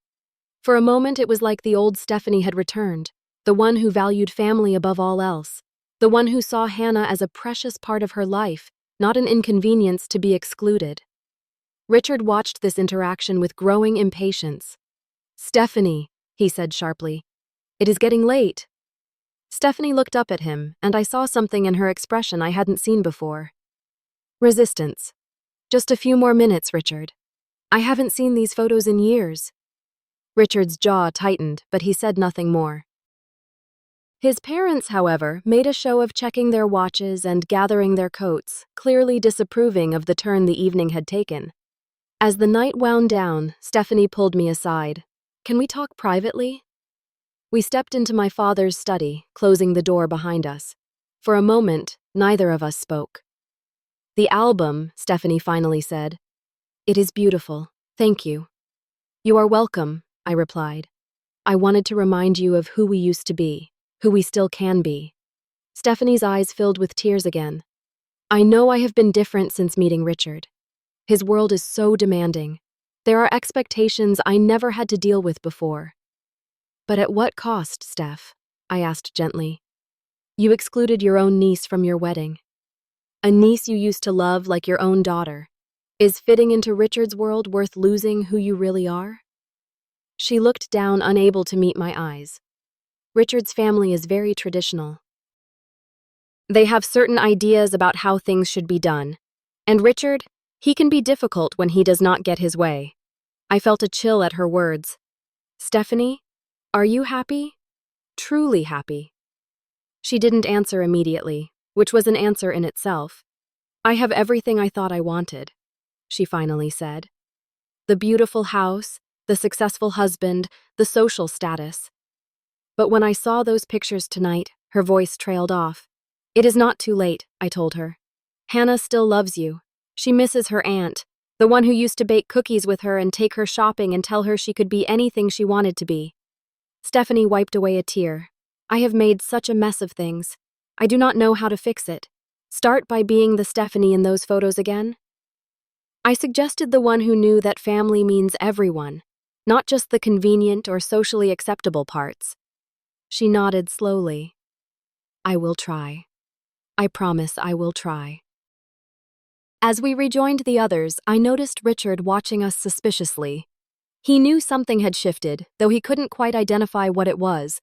For a moment, it was like the old Stephanie had returned, the one who valued family above all else, the one who saw Hannah as a precious part of her life, not an inconvenience to be excluded. Richard watched this interaction with growing impatience. "Stephanie," he said sharply, "it is getting late." Stephanie looked up at him, and I saw something in her expression I hadn't seen before. Resistance. "Just a few more minutes, Richard. I haven't seen these photos in years." Richard's jaw tightened, but he said nothing more. His parents, however, made a show of checking their watches and gathering their coats, clearly disapproving of the turn the evening had taken. As the night wound down, Stephanie pulled me aside. "Can we talk privately?" We stepped into my father's study, closing the door behind us. For a moment, neither of us spoke. "The album," Stephanie finally said. "It is beautiful. Thank you." "You are welcome," I replied. "I wanted to remind you of who we used to be, who we still can be." Stephanie's eyes filled with tears again. "I know I have been different since meeting Richard. His world is so demanding. There are expectations I never had to deal with before." "But at what cost, Steph?" I asked gently. "You excluded your own niece from your wedding. A niece you used to love like your own daughter. Is fitting into Richard's world worth losing who you really are?" She looked down, unable to meet my eyes. "Richard's family is very traditional. They have certain ideas about how things should be done. And Richard, he can be difficult when he does not get his way." I felt a chill at her words. "Stephanie, are you happy? Truly happy?" She didn't answer immediately, which was an answer in itself. "I have everything I thought I wanted," she finally said. "The beautiful house, the successful husband, the social status." But when I saw those pictures tonight, her voice trailed off. "It is not too late," I told her. "Hannah still loves you. She misses her aunt, the one who used to bake cookies with her and take her shopping and tell her she could be anything she wanted to be." Stephanie wiped away a tear. "I have made such a mess of things. I do not know how to fix it. Start by being the Stephanie in those photos again?" I suggested the one who knew that family means everyone, not just the convenient or socially acceptable parts. She nodded slowly. "I will try. I promise I will try." As we rejoined the others, I noticed Richard watching us suspiciously. He knew something had shifted, though he couldn't quite identify what it was.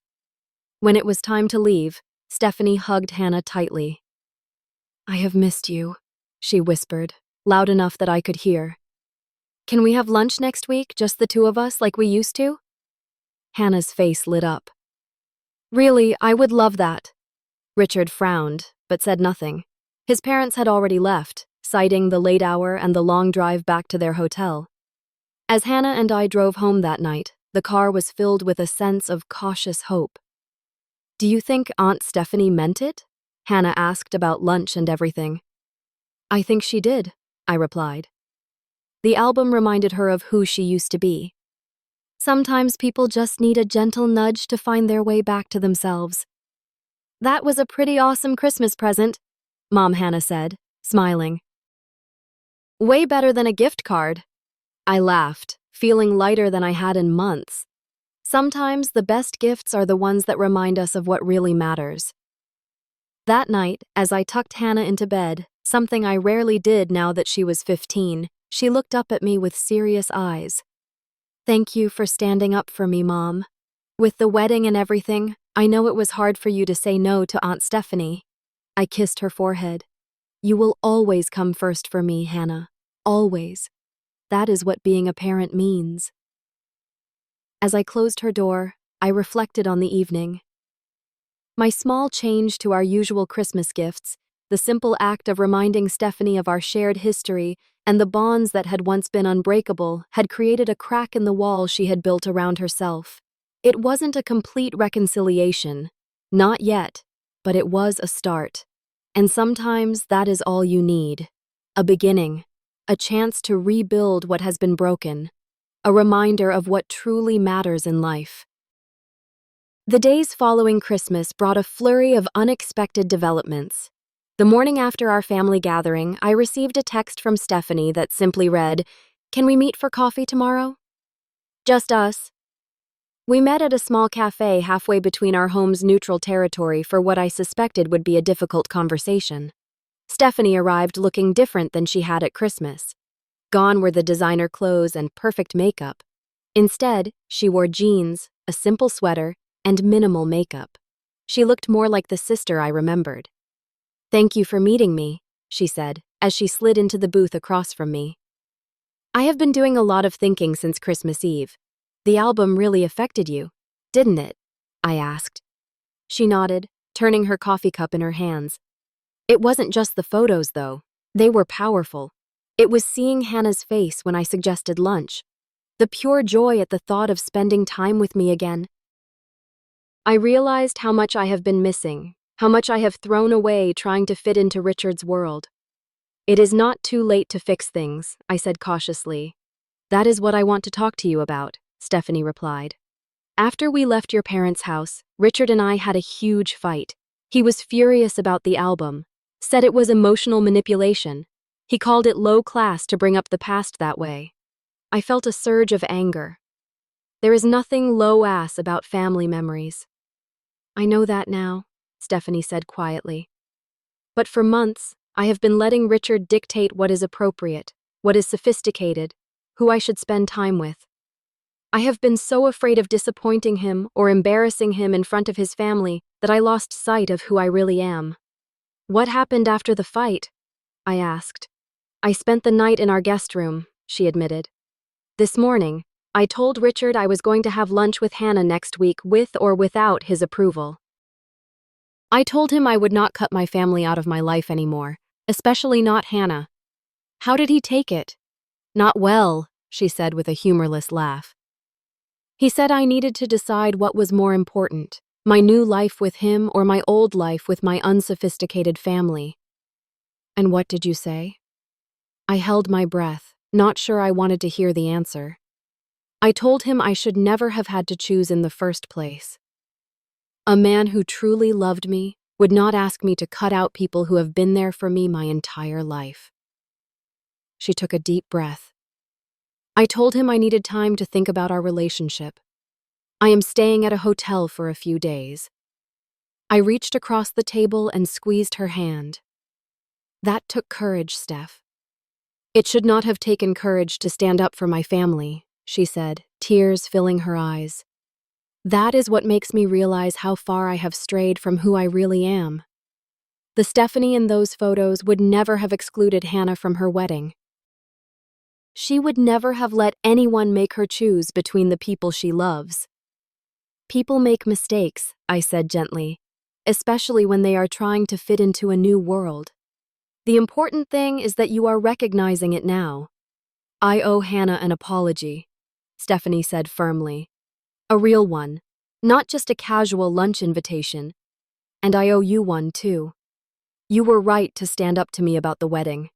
When it was time to leave, Stephanie hugged Hannah tightly. "I have missed you," she whispered, loud enough that I could hear. "Can we have lunch next week, just the two of us, like we used to?" Hannah's face lit up. "Really, I would love that." Richard frowned, but said nothing. His parents had already left, citing the late hour and the long drive back to their hotel. As Hannah and I drove home that night, the car was filled with a sense of cautious hope. "Do you think Aunt Stephanie meant it?" Hannah asked about lunch and everything. "I think she did," I replied. The album reminded her of who she used to be. Sometimes people just need a gentle nudge to find their way back to themselves. "That was a pretty awesome Christmas present," Mom Hannah said, smiling. "Way better than a gift card." I laughed, feeling lighter than I had in months. Sometimes the best gifts are the ones that remind us of what really matters. That night, as I tucked Hannah into bed, something I rarely did now that she was 15, she looked up at me with serious eyes. "Thank you for standing up for me, Mom. With the wedding and everything, I know it was hard for you to say no to Aunt Stephanie." I kissed her forehead. "You will always come first for me, Hannah. Always. That is what being a parent means." As I closed her door, I reflected on the evening. My small change to our usual Christmas gifts, the simple act of reminding Stephanie of our shared history and the bonds that had once been unbreakable, had created a crack in the wall she had built around herself. It wasn't a complete reconciliation, not yet, but it was a start. And sometimes that is all you need. A beginning, a chance to rebuild what has been broken, a reminder of what truly matters in life. The days following Christmas brought a flurry of unexpected developments. The morning after our family gathering, I received a text from Stephanie that simply read, "Can we meet for coffee tomorrow?" Just us. We met at a small cafe halfway between our home's neutral territory for what I suspected would be a difficult conversation. Stephanie arrived looking different than she had at Christmas. Gone were the designer clothes and perfect makeup. Instead, she wore jeans, a simple sweater, and minimal makeup. She looked more like the sister I remembered. "Thank you for meeting me," she said, as she slid into the booth across from me. "I have been doing a lot of thinking since Christmas Eve. The album really affected you, didn't it?" I asked. She nodded, turning her coffee cup in her hands. "It wasn't just the photos, though. They were powerful. It was seeing Hannah's face when I suggested lunch. The pure joy at the thought of spending time with me again. I realized how much I have been missing, how much I have thrown away trying to fit into Richard's world. It is not too late to fix things," I said cautiously. "That is what I want to talk to you about," Stephanie replied. "After we left your parents' house, Richard and I had a huge fight. He was furious about the album, said it was emotional manipulation. He called it low class to bring up the past that way. I felt a surge of anger. There is nothing low-ass about family memories." "I know that now," Stephanie said quietly. "But for months, I have been letting Richard dictate what is appropriate, what is sophisticated, who I should spend time with. I have been so afraid of disappointing him or embarrassing him in front of his family that I lost sight of who I really am." "What happened after the fight?" I asked. "I spent the night in our guest room," she admitted. "This morning, I told Richard I was going to have lunch with Hannah next week with or without his approval. I told him I would not cut my family out of my life anymore, especially not Hannah." "How did he take it?" "Not well," she said with a humorless laugh. "He said I needed to decide what was more important, my new life with him or my old life with my unsophisticated family." "And what did you say?" I held my breath, not sure I wanted to hear the answer. I told him I should never have had to choose in the first place. A man who truly loved me would not ask me to cut out people who have been there for me my entire life. She took a deep breath. I told him I needed time to think about our relationship. "I am staying at a hotel for a few days." I reached across the table and squeezed her hand. "That took courage, Steph." "It should not have taken courage to stand up for my family," she said, tears filling her eyes. "That is what makes me realize how far I have strayed from who I really am. The Stephanie in those photos would never have excluded Hannah from her wedding. She would never have let anyone make her choose between the people she loves." "People make mistakes," I said gently, "especially when they are trying to fit into a new world. The important thing is that you are recognizing it now." "I owe Hannah an apology," Stephanie said firmly. "A real one, not just a casual lunch invitation. And I owe you one, too. You were right to stand up to me about the wedding.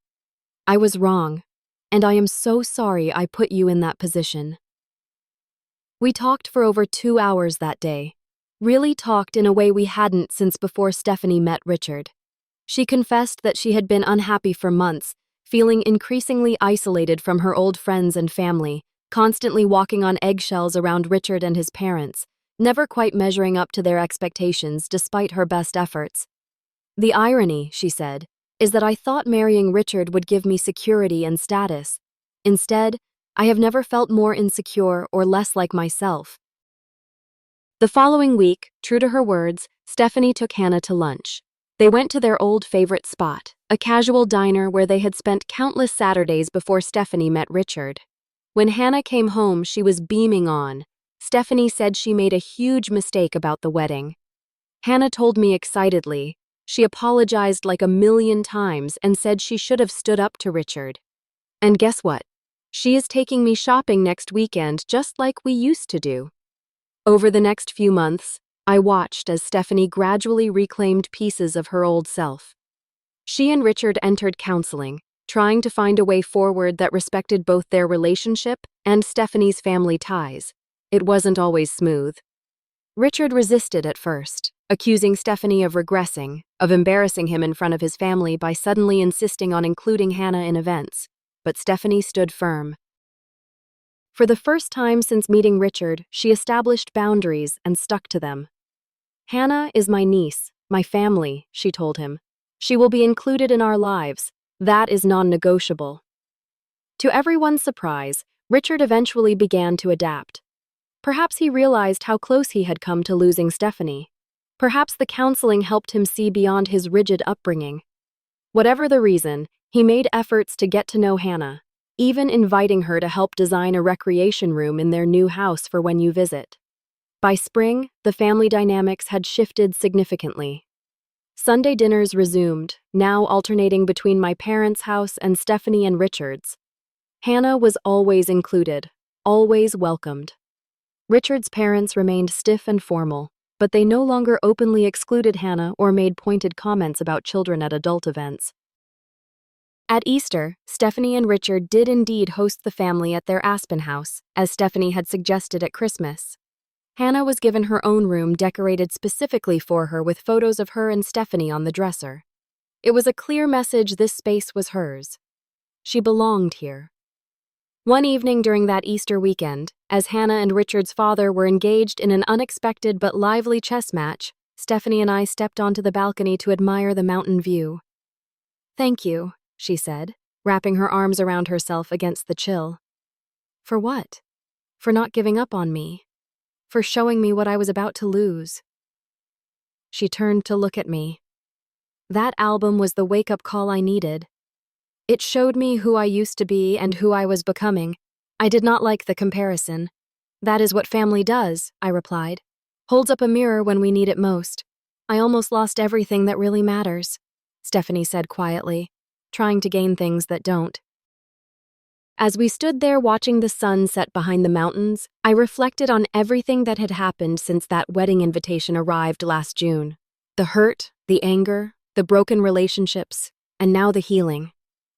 I was wrong, and I am so sorry I put you in that position." We talked for over 2 hours that day. Really talked in a way we hadn't since before Stephanie met Richard. She confessed that she had been unhappy for months, feeling increasingly isolated from her old friends and family, constantly walking on eggshells around Richard and his parents, never quite measuring up to their expectations despite her best efforts. "The irony," she said, "is that I thought marrying Richard would give me security and status. Instead, I have never felt more insecure or less like myself." The following week, true to her words, Stephanie took Hannah to lunch. They went to their old favorite spot, a casual diner where they had spent countless Saturdays before Stephanie met Richard. When Hannah came home, she was beaming on. Stephanie said she made a huge mistake about the wedding. Hannah told me excitedly. She apologized like 1,000,000 times and said she should have stood up to Richard. "And guess what? She is taking me shopping next weekend just like we used to do." Over the next few months, I watched as Stephanie gradually reclaimed pieces of her old self. She and Richard entered counseling, trying to find a way forward that respected both their relationship and Stephanie's family ties. It wasn't always smooth. Richard resisted at first, accusing Stephanie of regressing, of embarrassing him in front of his family by suddenly insisting on including Hannah in events, but Stephanie stood firm. For the first time since meeting Richard, she established boundaries and stuck to them. "Hannah is my niece, my family," she told him. "She will be included in our lives. That is non-negotiable." To everyone's surprise, Richard eventually began to adapt. Perhaps he realized how close he had come to losing Stephanie. Perhaps the counseling helped him see beyond his rigid upbringing. Whatever the reason, he made efforts to get to know Hannah, even inviting her to help design a recreation room in their new house for when you visit. By spring, the family dynamics had shifted significantly. Sunday dinners resumed, now alternating between my parents' house and Stephanie and Richard's. Hannah was always included, always welcomed. Richard's parents remained stiff and formal, but they no longer openly excluded Hannah or made pointed comments about children at adult events. At Easter, Stephanie and Richard did indeed host the family at their Aspen house, as Stephanie had suggested at Christmas. Hannah was given her own room decorated specifically for her with photos of her and Stephanie on the dresser. It was a clear message this space was hers. She belonged here. One evening during that Easter weekend, as Hannah and Richard's father were engaged in an unexpected but lively chess match, Stephanie and I stepped onto the balcony to admire the mountain view. "Thank you," she said, wrapping her arms around herself against the chill. "For what? For not giving up on me. For showing me what I was about to lose." She turned to look at me. That album was the wake-up call I needed. It showed me who I used to be and who I was becoming. I did not like the comparison. "That is what family does," I replied. "Holds up a mirror when we need it most. I almost lost everything that really matters," Stephanie said quietly, trying to gain things that don't. As we stood there watching the sun set behind the mountains, I reflected on everything that had happened since that wedding invitation arrived last June. The hurt, the anger, the broken relationships, and now the healing.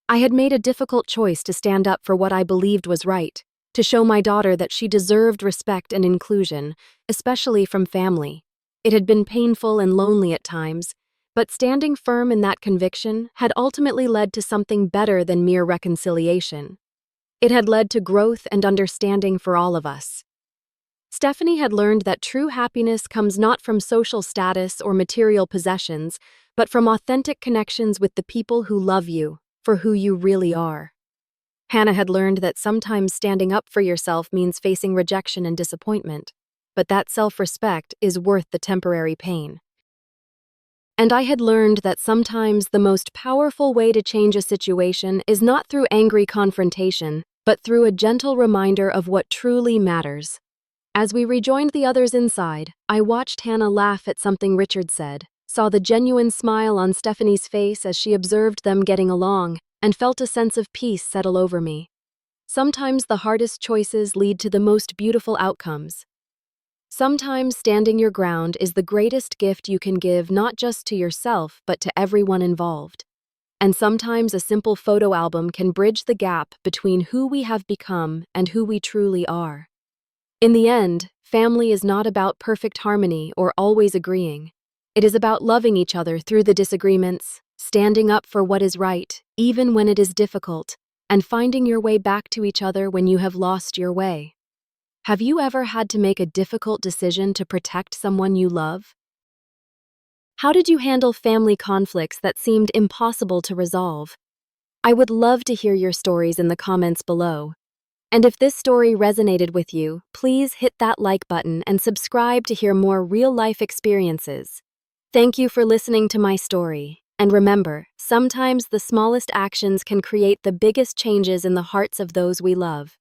I had made a difficult choice to stand up for what I believed was right, to show my daughter that she deserved respect and inclusion, especially from family. It had been painful and lonely at times, but standing firm in that conviction had ultimately led to something better than mere reconciliation. It had led to growth and understanding for all of us. Stephanie had learned that true happiness comes not from social status or material possessions, but from authentic connections with the people who love you for who you really are. Hannah had learned that sometimes standing up for yourself means facing rejection and disappointment, but that self-respect is worth the temporary pain. And I had learned that sometimes the most powerful way to change a situation is not through angry confrontation, but through a gentle reminder of what truly matters. As we rejoined the others inside, I watched Hannah laugh at something Richard said, saw the genuine smile on Stephanie's face as she observed them getting along, and felt a sense of peace settle over me. Sometimes the hardest choices lead to the most beautiful outcomes. Sometimes standing your ground is the greatest gift you can give not just to yourself but to everyone involved. And sometimes a simple photo album can bridge the gap between who we have become and who we truly are. In the end, family is not about perfect harmony or always agreeing. It is about loving each other through the disagreements, standing up for what is right, even when it is difficult, and finding your way back to each other when you have lost your way. Have you ever had to make a difficult decision to protect someone you love? How did you handle family conflicts that seemed impossible to resolve? I would love to hear your stories in the comments below. And if this story resonated with you, please hit that like button and subscribe to hear more real-life experiences. Thank you for listening to my story. And remember, sometimes the smallest actions can create the biggest changes in the hearts of those we love.